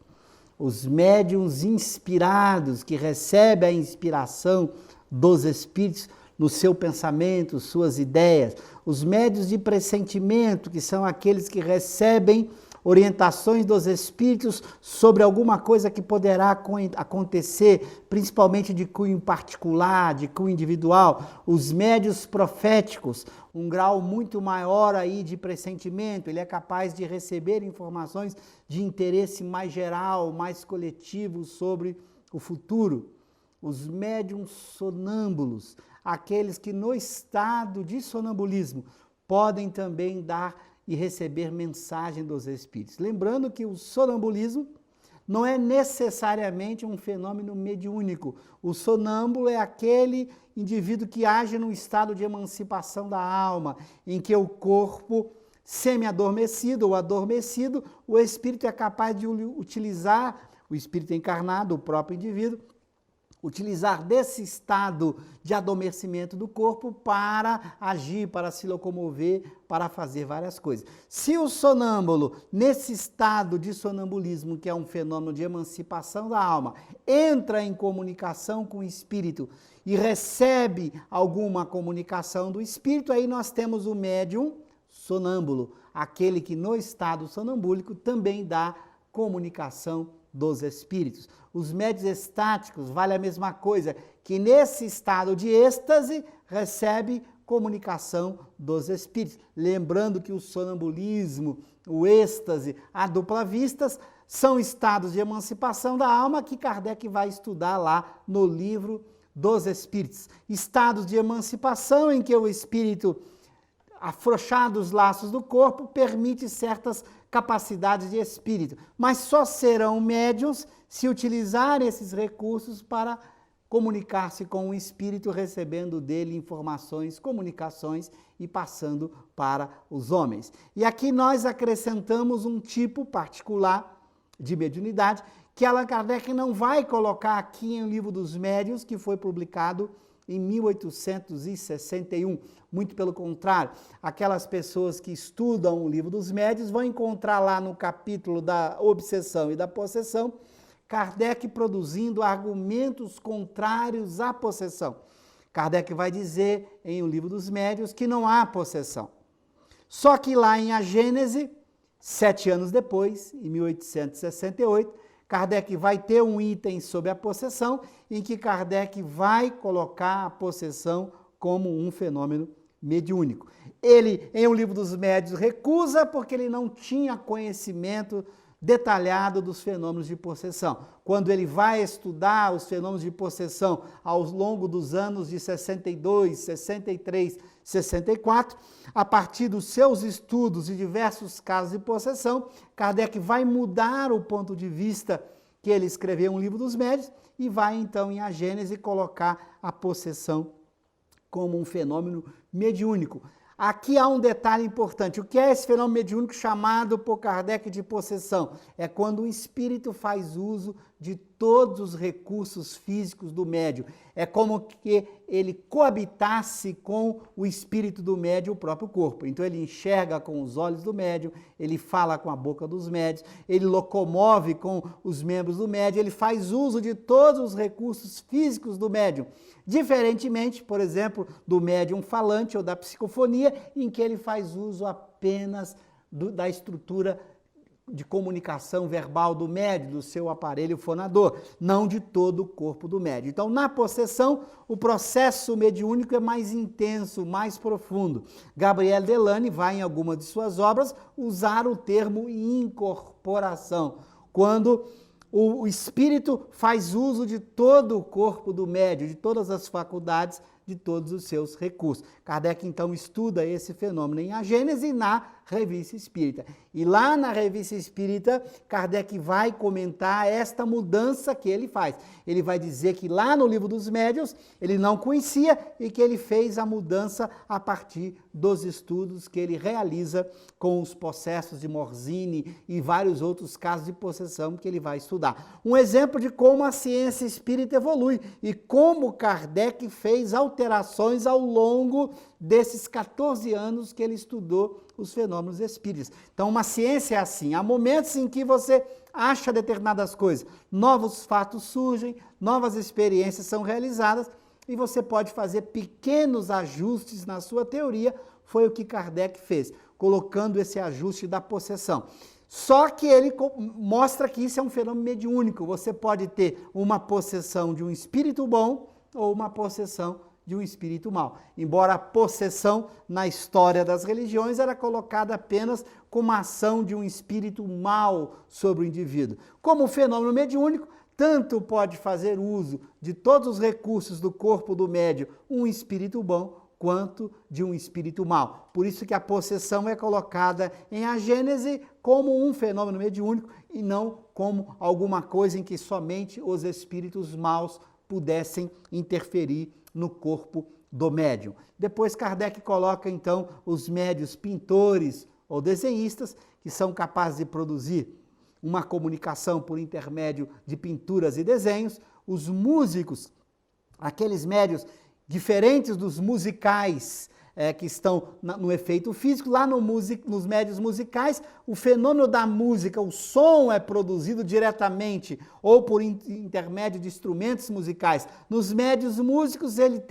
Os médiuns inspirados, que recebem a inspiração dos espíritos no seu pensamento, suas ideias. Os médiuns de pressentimento, que são aqueles que recebem orientações dos espíritos sobre alguma coisa que poderá acontecer, principalmente de cunho particular, de cunho individual. Os médiuns proféticos, um grau muito maior aí de pressentimento, ele é capaz de receber informações de interesse mais geral, mais coletivo sobre o futuro. Os médiuns sonâmbulos, aqueles que no estado de sonambulismo podem também dar e receber mensagem dos espíritos. Lembrando que o sonambulismo não é necessariamente um fenômeno mediúnico. O sonâmbulo é aquele indivíduo que age num estado de emancipação da alma, em que o corpo semi-adormecido ou adormecido, o espírito é capaz de utilizar, o espírito encarnado, o próprio indivíduo, utilizar desse estado de adormecimento do corpo para agir, para se locomover, para fazer várias coisas. Se o sonâmbulo, nesse estado de sonambulismo, que é um fenômeno de emancipação da alma, entra em comunicação com o espírito e recebe alguma comunicação do espírito, aí nós temos o médium sonâmbulo, aquele que no estado sonambúlico também dá comunicação dos espíritos. Os médiuns estáticos, vale a mesma coisa, que nesse estado de êxtase recebe comunicação dos espíritos. Lembrando que o sonambulismo, o êxtase, a dupla vistas, são estados de emancipação da alma que Kardec vai estudar lá no Livro dos Espíritos. Estados de emancipação em que o espírito, afrouxado os laços do corpo, permite certas capacidades de espírito, mas só serão médiuns se utilizarem esses recursos para comunicar-se com o espírito, recebendo dele informações, comunicações e passando para os homens. E aqui nós acrescentamos um tipo particular de mediunidade que Allan Kardec não vai colocar aqui em O Livro dos Médiuns, que foi publicado em 1861. Muito pelo contrário, aquelas pessoas que estudam o Livro dos Médiuns vão encontrar lá no capítulo da obsessão e da possessão, Kardec produzindo argumentos contrários à possessão. Kardec vai dizer em O Livro dos Médiuns que não há possessão. Só que lá em A Gênese, 7 anos depois, em 1868, Kardec vai ter um item sobre a possessão, em que Kardec vai colocar a possessão como um fenômeno mediúnico. Ele, em O Livro dos Médiuns, recusa porque ele não tinha conhecimento detalhado dos fenômenos de possessão. Quando ele vai estudar os fenômenos de possessão ao longo dos anos de 62, 63, 64, a partir dos seus estudos de diversos casos de possessão, Kardec vai mudar o ponto de vista que ele escreveu no Livro dos Médiuns e vai então em A Gênese colocar a possessão como um fenômeno mediúnico. Aqui há um detalhe importante. O que é esse fenômeno mediúnico chamado por Kardec de possessão? É quando o espírito faz uso de todos os recursos físicos do médium. É como que ele coabitasse com o espírito do médium, o próprio corpo. Então ele enxerga com os olhos do médium, ele fala com a boca dos médios, ele locomove com os membros do médium, ele faz uso de todos os recursos físicos do médium. Diferentemente, por exemplo, do médium falante ou da psicofonia, em que ele faz uso apenas da estrutura de comunicação verbal do médium, do seu aparelho fonador, não de todo o corpo do médium. Então, na possessão, o processo mediúnico é mais intenso, mais profundo. Gabriel Delane vai, em alguma de suas obras, usar o termo incorporação, quando o espírito faz uso de todo o corpo do médium, de todas as faculdades, de todos os seus recursos. Kardec, então, estuda esse fenômeno em A Gênese e na Revista Espírita. E lá na Revista Espírita, Kardec vai comentar esta mudança que ele faz. Ele vai dizer que lá no Livro dos Médiuns, ele não conhecia e que ele fez a mudança a partir dos estudos que ele realiza com os possessos de Morzine e vários outros casos de possessão que ele vai estudar. Um exemplo de como a ciência espírita evolui e como Kardec fez alterações ao longo desses 14 anos que ele estudou os fenômenos espíritas. Então, uma ciência é assim, há momentos em que você acha determinadas coisas, novos fatos surgem, novas experiências são realizadas e você pode fazer pequenos ajustes na sua teoria, foi o que Kardec fez, colocando esse ajuste da possessão. Só que ele mostra que isso é um fenômeno mediúnico, você pode ter uma possessão de um espírito bom ou uma possessão de um espírito mau. Embora a possessão na história das religiões era colocada apenas como a ação de um espírito mau sobre o indivíduo. Como o fenômeno mediúnico, tanto pode fazer uso de todos os recursos do corpo do médium um espírito bom, quanto de um espírito mau. Por isso que a possessão é colocada em A Gênese como um fenômeno mediúnico e não como alguma coisa em que somente os espíritos maus pudessem interferir no corpo do médium. Depois Kardec coloca então os médiuns pintores ou desenhistas que são capazes de produzir uma comunicação por intermédio de pinturas e desenhos, os músicos, aqueles médiuns diferentes dos musicais que estão no efeito físico, lá nos médiuns musicais, o fenômeno da música, o som é produzido diretamente ou por intermédio de instrumentos musicais. Nos médiuns músicos ele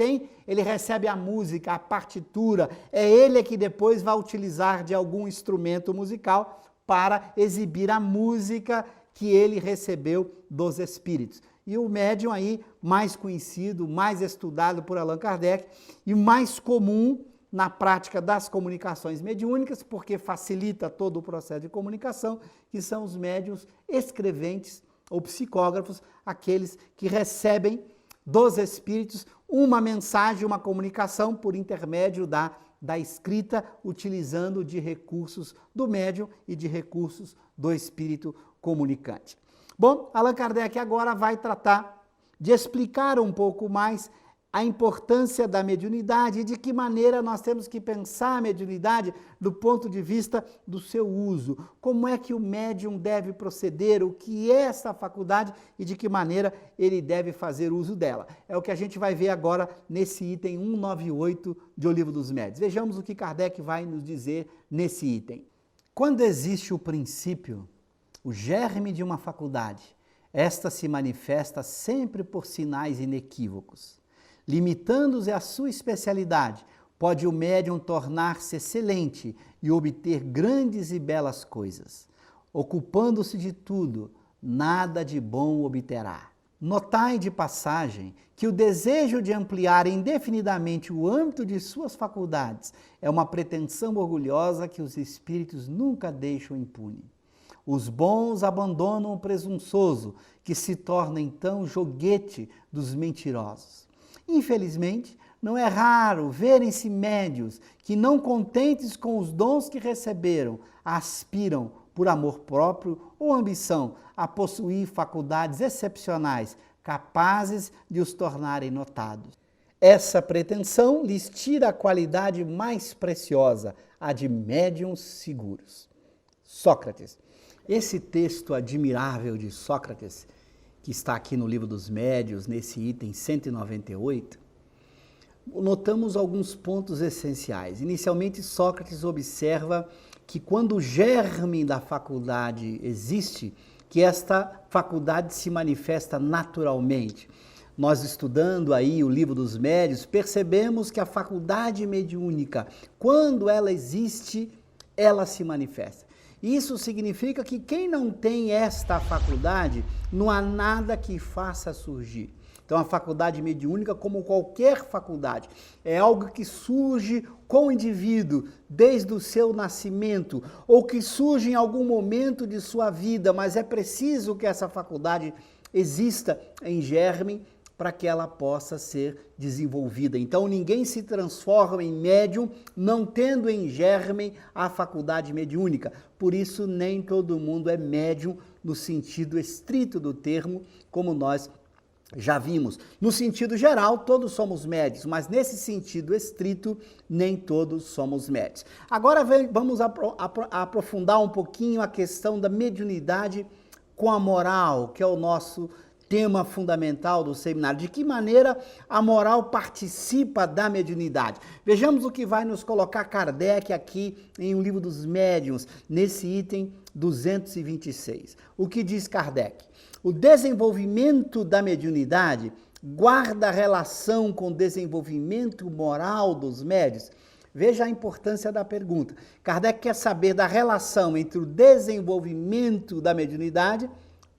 recebe a música, a partitura, é ele que depois vai utilizar de algum instrumento musical para exibir a música que ele recebeu dos espíritos. E o médium aí mais conhecido, mais estudado por Allan Kardec e mais comum na prática das comunicações mediúnicas, porque facilita todo o processo de comunicação, que são os médiuns escreventes ou psicógrafos, aqueles que recebem dos espíritos uma mensagem, uma comunicação por intermédio da escrita, utilizando de recursos do médium e de recursos do espírito comunicante. Bom, Allan Kardec agora vai tratar de explicar um pouco mais a importância da mediunidade e de que maneira nós temos que pensar a mediunidade do ponto de vista do seu uso. Como é que o médium deve proceder, o que é essa faculdade e de que maneira ele deve fazer uso dela. É o que a gente vai ver agora nesse item 198 de O Livro dos Médiuns. Vejamos o que Kardec vai nos dizer nesse item. Quando existe o princípio, o germe de uma faculdade, esta se manifesta sempre por sinais inequívocos. Limitando-se à sua especialidade, pode o médium tornar-se excelente e obter grandes e belas coisas. Ocupando-se de tudo, nada de bom obterá. Notai de passagem que o desejo de ampliar indefinidamente o âmbito de suas faculdades é uma pretensão orgulhosa que os espíritos nunca deixam impune. Os bons abandonam o presunçoso, que se torna então joguete dos mentirosos. Infelizmente, não é raro verem-se médios que, não contentes com os dons que receberam, aspiram, por amor próprio ou ambição, a possuir faculdades excepcionais, capazes de os tornarem notados. Essa pretensão lhes tira a qualidade mais preciosa, a de médiuns seguros. Sócrates. Esse texto admirável de Sócrates, que está aqui no Livro dos Médiuns, nesse item 198, notamos alguns pontos essenciais. Inicialmente, Sócrates observa que quando o germe da faculdade existe, que esta faculdade se manifesta naturalmente. Nós estudando aí o Livro dos Médiuns, percebemos que a faculdade mediúnica, quando ela existe, ela se manifesta. Isso significa que quem não tem esta faculdade, não há nada que faça surgir. Então, a faculdade mediúnica, como qualquer faculdade, é algo que surge com o indivíduo desde o seu nascimento, ou que surge em algum momento de sua vida, mas é preciso que essa faculdade exista em germe para que ela possa ser desenvolvida. Então, ninguém se transforma em médium não tendo em germe a faculdade mediúnica. Por isso, nem todo mundo é médium no sentido estrito do termo, como nós já vimos. No sentido geral, todos somos médios, mas nesse sentido estrito, nem todos somos médios. Agora vamos aprofundar um pouquinho a questão da mediunidade com a moral, que é o nosso tema fundamental do seminário. De que maneira a moral participa da mediunidade? Vejamos o que vai nos colocar Kardec aqui em O Livro dos Médiuns, nesse item 226. O que diz Kardec? O desenvolvimento da mediunidade guarda relação com o desenvolvimento moral dos médiuns? Veja a importância da pergunta. Kardec quer saber da relação entre o desenvolvimento da mediunidade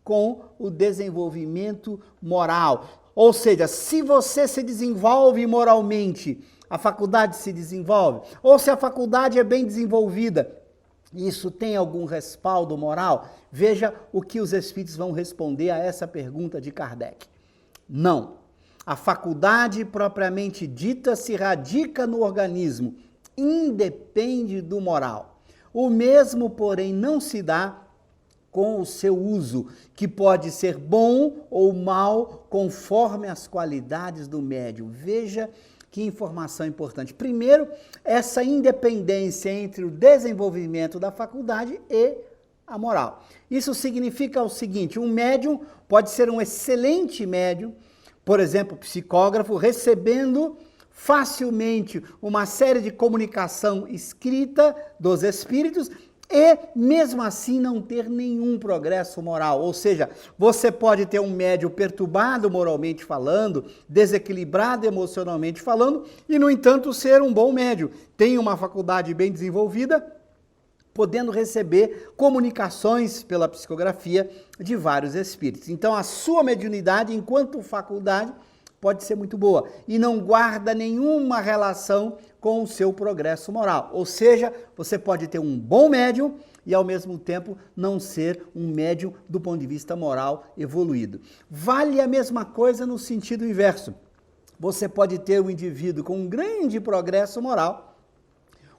com o desenvolvimento moral. Ou seja, se você se desenvolve moralmente, a faculdade se desenvolve. Ou se a faculdade é bem desenvolvida, isso tem algum respaldo moral? Veja o que os espíritos vão responder a essa pergunta de Kardec. Não. A faculdade propriamente dita se radica no organismo, independe do moral. O mesmo, porém, não se dá com o seu uso, que pode ser bom ou mal, conforme as qualidades do médium. Veja que informação importante. Primeiro, essa independência entre o desenvolvimento da faculdade e a moral. Isso significa o seguinte: um médium pode ser um excelente médium, por exemplo, psicógrafo, recebendo facilmente uma série de comunicação escrita dos espíritos, e mesmo assim não ter nenhum progresso moral. Ou seja, você pode ter um médium perturbado moralmente falando, desequilibrado emocionalmente falando, e no entanto ser um bom médium. Tem uma faculdade bem desenvolvida, podendo receber comunicações pela psicografia de vários espíritos. Então a sua mediunidade, enquanto faculdade, pode ser muito boa e não guarda nenhuma relação com o seu progresso moral. Ou seja, você pode ter um bom médium e ao mesmo tempo não ser um médium do ponto de vista moral evoluído. Vale a mesma coisa no sentido inverso. Você pode ter um indivíduo com um grande progresso moral,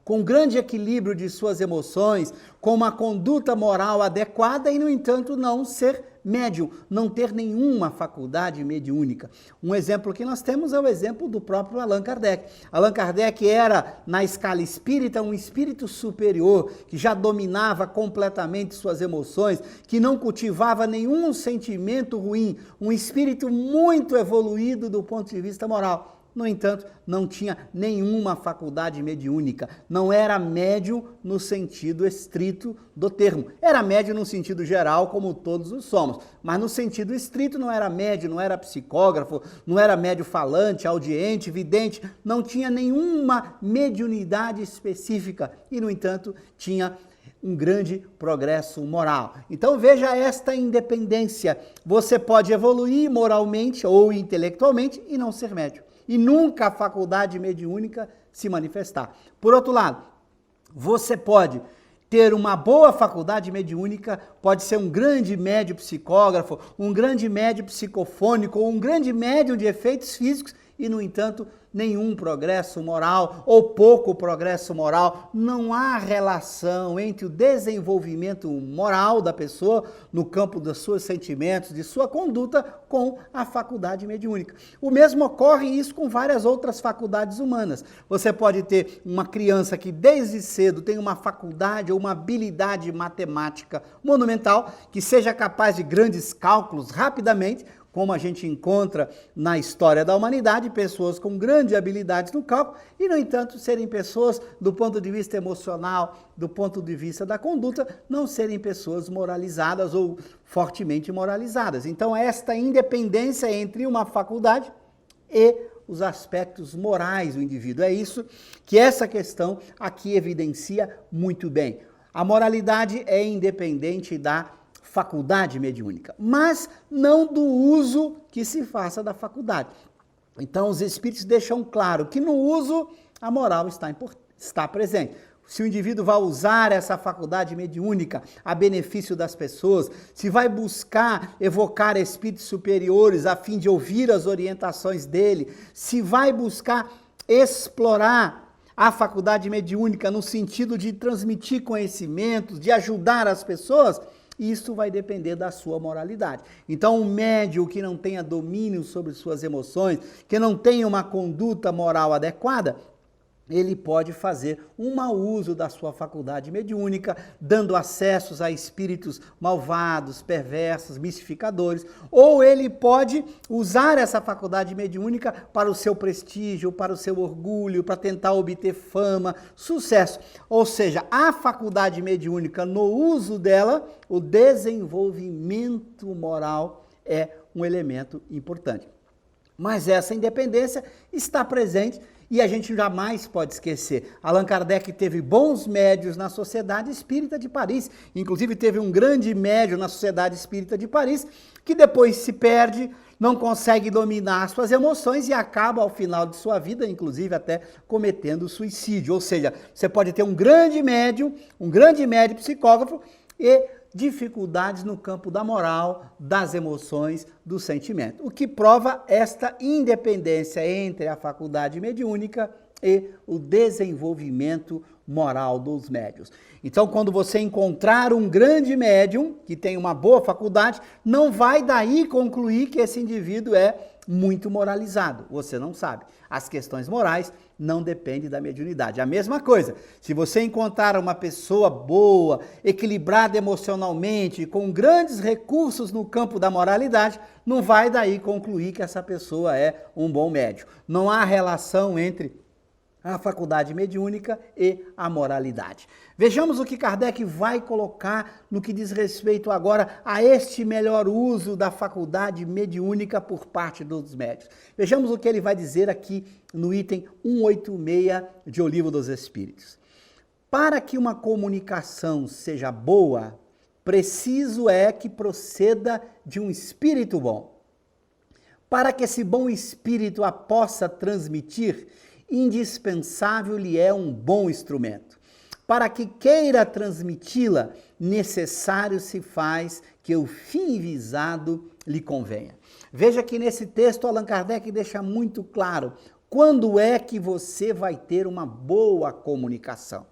com grande equilíbrio de suas emoções, com uma conduta moral adequada e, no entanto, não ser médium não ter nenhuma faculdade mediúnica. Um exemplo que nós temos é o exemplo do próprio Allan Kardec. Allan Kardec era, na escala espírita, um espírito superior, que já dominava completamente suas emoções, que não cultivava nenhum sentimento ruim, um espírito muito evoluído do ponto de vista moral. No entanto, não tinha nenhuma faculdade mediúnica, não era médium no sentido estrito do termo. Era médium no sentido geral, como todos os somos, mas no sentido estrito não era médium, não era psicógrafo, não era médium falante, audiente, vidente, não tinha nenhuma mediunidade específica e, no entanto, tinha um grande progresso moral. Então veja esta independência. Você pode evoluir moralmente ou intelectualmente e não ser médium. E nunca a faculdade mediúnica se manifestar. Por outro lado, você pode ter uma boa faculdade mediúnica, pode ser um grande médium psicógrafo, um grande médium psicofônico, ou um grande médium de efeitos físicos, e, no entanto, nenhum progresso moral ou pouco progresso moral. Não há relação entre o desenvolvimento moral da pessoa no campo dos seus sentimentos, de sua conduta, com a faculdade mediúnica. O mesmo ocorre isso com várias outras faculdades humanas. Você pode ter uma criança que desde cedo tem uma faculdade ou uma habilidade matemática monumental, que seja capaz de grandes cálculos rapidamente, como a gente encontra na história da humanidade, pessoas com grande habilidade no cálculo e, no entanto, serem pessoas, do ponto de vista emocional, do ponto de vista da conduta, não serem pessoas moralizadas ou fortemente moralizadas. Então, esta independência entre uma faculdade e os aspectos morais do indivíduo. É isso que essa questão aqui evidencia muito bem. A moralidade é independente da faculdade mediúnica, mas não do uso que se faça da faculdade. Então, os espíritos deixam claro que no uso a moral está presente. Se o indivíduo vai usar essa faculdade mediúnica a benefício das pessoas, se vai buscar evocar espíritos superiores a fim de ouvir as orientações dele, se vai buscar explorar a faculdade mediúnica no sentido de transmitir conhecimentos, de ajudar as pessoas, isso vai depender da sua moralidade. Então, um médium que não tenha domínio sobre suas emoções, que não tenha uma conduta moral adequada, ele pode fazer um mau uso da sua faculdade mediúnica, dando acessos a espíritos malvados, perversos, mistificadores, ou ele pode usar essa faculdade mediúnica para o seu prestígio, para o seu orgulho, para tentar obter fama, sucesso. Ou seja, a faculdade mediúnica, no uso dela, o desenvolvimento moral é um elemento importante. Mas essa independência está presente e a gente jamais pode esquecer. Allan Kardec teve bons médios na Sociedade Espírita de Paris, inclusive teve um grande médium na Sociedade Espírita de Paris, que depois se perde, não consegue dominar suas emoções e acaba ao final de sua vida, inclusive até cometendo suicídio. Ou seja, você pode ter um grande médium psicógrafo e dificuldades no campo da moral, das emoções, do sentimento. O que prova esta independência entre a faculdade mediúnica e o desenvolvimento moral dos médiuns. Então, quando você encontrar um grande médium que tem uma boa faculdade, não vai daí concluir que esse indivíduo é muito moralizado. Você não sabe. As questões morais não dependem da mediunidade. A mesma coisa, se você encontrar uma pessoa boa, equilibrada emocionalmente, com grandes recursos no campo da moralidade, não vai daí concluir que essa pessoa é um bom médium. Não há relação entre a faculdade mediúnica e a moralidade. Vejamos o que Kardec vai colocar no que diz respeito agora a este melhor uso da faculdade mediúnica por parte dos médiuns. Vejamos o que ele vai dizer aqui no item 186 de O Livro dos Espíritos. Para que uma comunicação seja boa, preciso é que proceda de um espírito bom. Para que esse bom espírito a possa transmitir, indispensável lhe é um bom instrumento. Para que queira transmiti-la, necessário se faz que o fim visado lhe convenha. Veja que nesse texto Allan Kardec deixa muito claro quando é que você vai ter uma boa comunicação.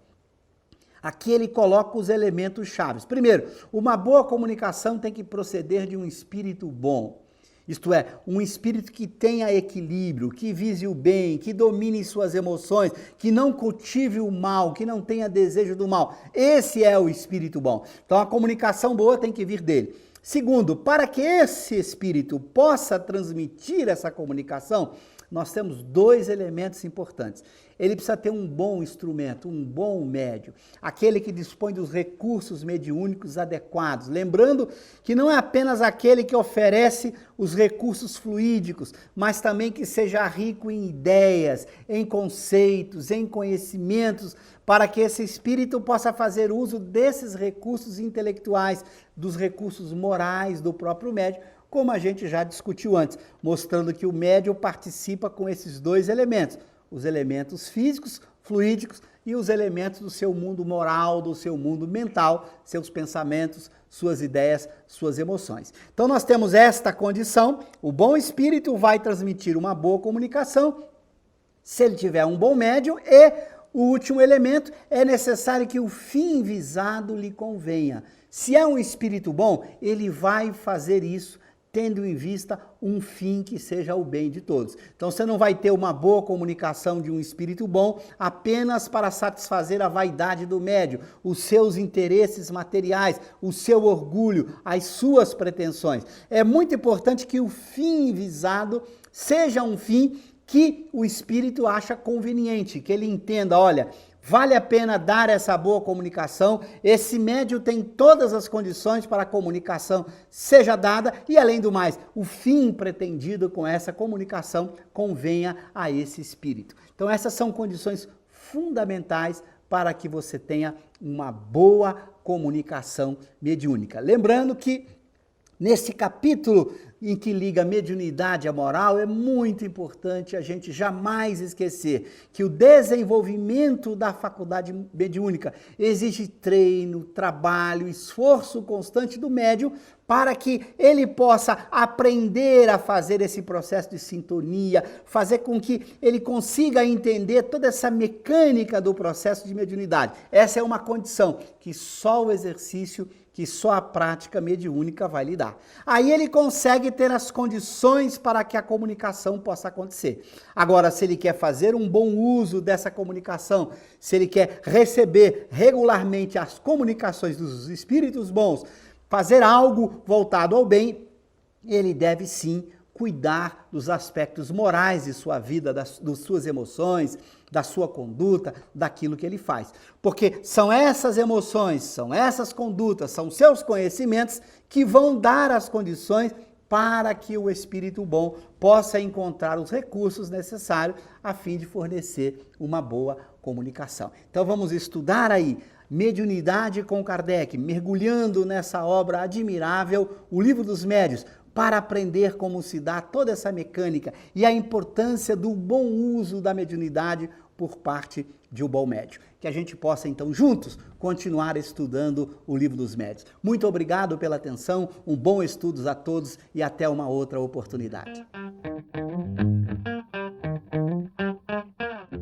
Aqui ele coloca os elementos chaves. Primeiro, uma boa comunicação tem que proceder de um espírito bom. Isto é, um espírito que tenha equilíbrio, que vise o bem, que domine suas emoções, que não cultive o mal, que não tenha desejo do mal. Esse é o espírito bom. Então a comunicação boa tem que vir dele. Segundo, para que esse espírito possa transmitir essa comunicação, nós temos dois elementos importantes. Ele precisa ter um bom instrumento, um bom médium, aquele que dispõe dos recursos mediúnicos adequados. Lembrando que não é apenas aquele que oferece os recursos fluídicos, mas também que seja rico em ideias, em conceitos, em conhecimentos, para que esse espírito possa fazer uso desses recursos intelectuais, dos recursos morais do próprio médium, como a gente já discutiu antes, mostrando que o médium participa com esses dois elementos, os elementos físicos, fluídicos e os elementos do seu mundo moral, do seu mundo mental, seus pensamentos, suas ideias, suas emoções. Então nós temos esta condição, o bom espírito vai transmitir uma boa comunicação, se ele tiver um bom médium, e o último elemento, é necessário que o fim visado lhe convenha. Se é um espírito bom, ele vai fazer isso tendo em vista um fim que seja o bem de todos. Então você não vai ter uma boa comunicação de um espírito bom apenas para satisfazer a vaidade do médium, os seus interesses materiais, o seu orgulho, as suas pretensões. É muito importante que o fim visado seja um fim que o espírito acha conveniente, que ele entenda, olha, vale a pena dar essa boa comunicação, esse médium tem todas as condições para a comunicação seja dada e, além do mais, o fim pretendido com essa comunicação convenha a esse espírito. Então essas são condições fundamentais para que você tenha uma boa comunicação mediúnica. Lembrando que nesse capítulo em que liga a mediunidade à moral, é muito importante a gente jamais esquecer que o desenvolvimento da faculdade mediúnica exige treino, trabalho, esforço constante do médium para que ele possa aprender a fazer esse processo de sintonia, fazer com que ele consiga entender toda essa mecânica do processo de mediunidade. Essa é uma condição que só o exercício, que só a prática mediúnica vai lhe dar. Aí ele consegue ter as condições para que a comunicação possa acontecer. Agora, se ele quer fazer um bom uso dessa comunicação, se ele quer receber regularmente as comunicações dos espíritos bons, fazer algo voltado ao bem, ele deve sim cuidar dos aspectos morais de sua vida, das suas emoções, da sua conduta, daquilo que ele faz. Porque são essas emoções, são essas condutas, são seus conhecimentos que vão dar as condições para que o espírito bom possa encontrar os recursos necessários a fim de fornecer uma boa comunicação. Então vamos estudar aí Mediunidade com Kardec, mergulhando nessa obra admirável, o Livro dos Médiuns, para aprender como se dá toda essa mecânica e a importância do bom uso da mediunidade por parte de um bom médium. Que a gente possa, então, juntos, continuar estudando o Livro dos Médiuns. Muito obrigado pela atenção, um bom estudo a todos e até uma outra oportunidade.